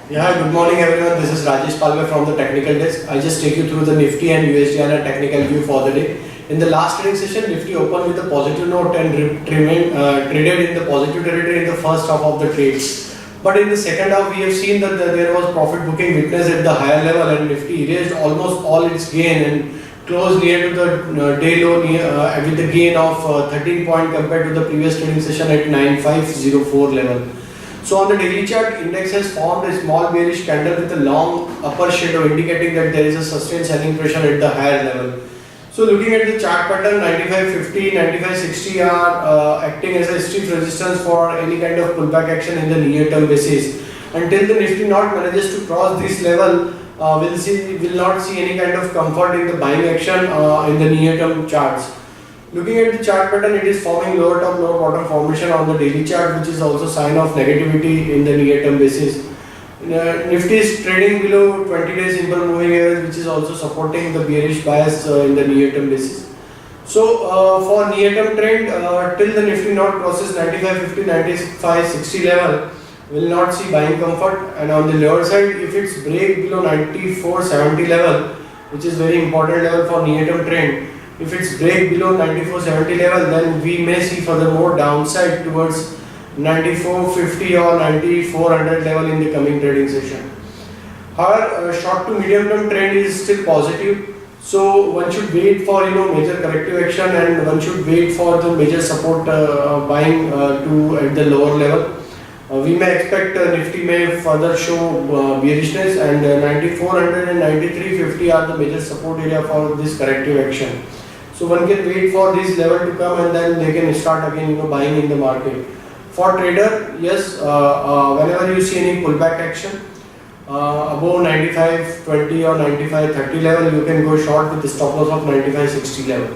Yeah, good morning everyone. This is Rajesh Palve from the technical desk. I just take you through the Nifty and USD technical view for the day. In the last trading session, Nifty opened with a positive note and traded in the positive territory in the first half of the trade. But in the second half, we have seen that there was profit booking witnessed at the higher level, and Nifty erased almost all its gain and closed near to the day low with a gain of 13 point compared to the previous trading session at 9504 level. So on the daily chart, index has formed a small bearish candle with a long upper shadow indicating that there is a sustained selling pressure at the higher level. So looking at the chart pattern, 95.50, 95.60 are acting as a stiff resistance for any kind of pullback action in the near term basis. Until the Nifty not manages to cross this level, will not see any kind of comfort in the buying action in the near term charts. Looking at the chart pattern, it is forming lower top lower bottom formation on the daily chart, which is also sign of negativity in the near term basis. Nifty is trading below 20 days simple moving average, which is also supporting the bearish bias in the near term basis. So for near term trend, till the Nifty not crosses 95.50, 95.60 level, will not see buying comfort. And on the lower side, if it's break below 94.70 level, which is very important level for near term trend, if it's break below 94.70 level, then we may see furthermore downside towards 94.50 or 9400 level in the coming trading session. However, short to medium term trend is still positive, so one should wait for major corrective action, and one should wait for the major support buying to at the lower level. We may expect Nifty may further show bearishness, and 9400 and 9350 are the major support area for this corrective action. So one can wait for this level to come, and then they can start again buying in the market. For trader, yes, whenever you see any pullback action above 95.20 or 95.30 level, you can go short with the stop loss of 95.60 level.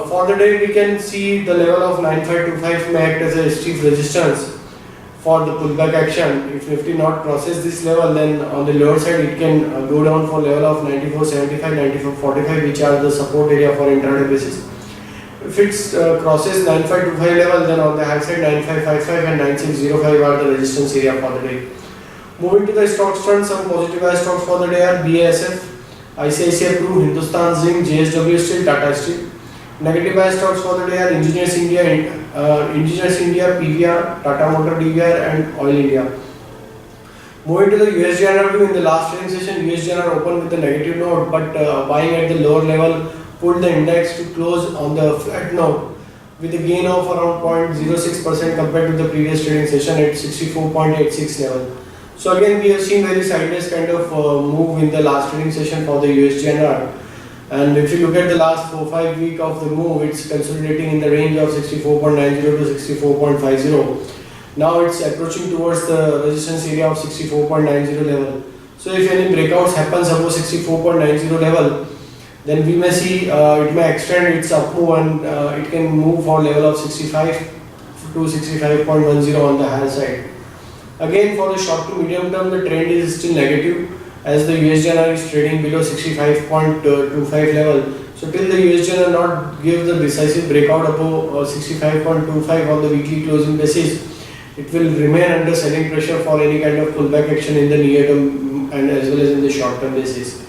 For the day, we can see the level of 9525 may act as a stiff resistance for the pullback action. If Nifty not crosses this level, then on the lower side it can go down for level of 94.75, 94.45, which are the support area for intraday basis. If it crosses 9525 level, then on the high side 9555 and 9605 are the resistance area for the day. Moving to the stocks front, some positive stocks for the day are BASF, ICICI Pru, Hindustan Zinc, JSW Steel, Tata Steel. Negative stocks for the day are Engineers India, PVR, Tata Motor DVR and Oil India. Moving to the USD view, in the last trading session, USD opened with a negative note, but buying at the lower level pulled the index to close on the flat note with a gain of around 0.06% compared to the previous trading session at 64.86 level. So again, we have seen very sideways kind of move in the last trading session for the USD. And if you look at the last 4-5 week of the move, it's consolidating in the range of 64.90 to 64.50. Now it's approaching towards the resistance area of 64.90 level. So if any breakouts happens above 64.90 level, then we may see it may extend its up move, and it can move for level of 65 to 65.10 on the higher side. Again, for the short to medium term, the trend is still negative, as the USD is trading below 65.25 level. So till the USD not give the decisive breakout above 65.25 on the weekly closing basis, it will remain under selling pressure for any kind of pullback action in the near term and as well as in the short term basis.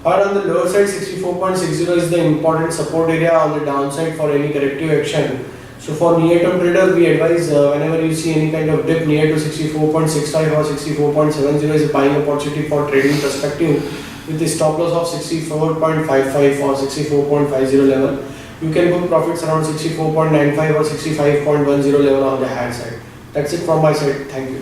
Or on the lower side, 64.60 is the important support area on the downside for any corrective action. So for near term traders, we advise whenever you see any kind of dip near to 64.65 or 64.70 is a buying opportunity for trading perspective, with the stop loss of 64.55 or 64.50 level. You can book profits around 64.95 or 65.10 level on the higher side. That's it from my side. Thank you.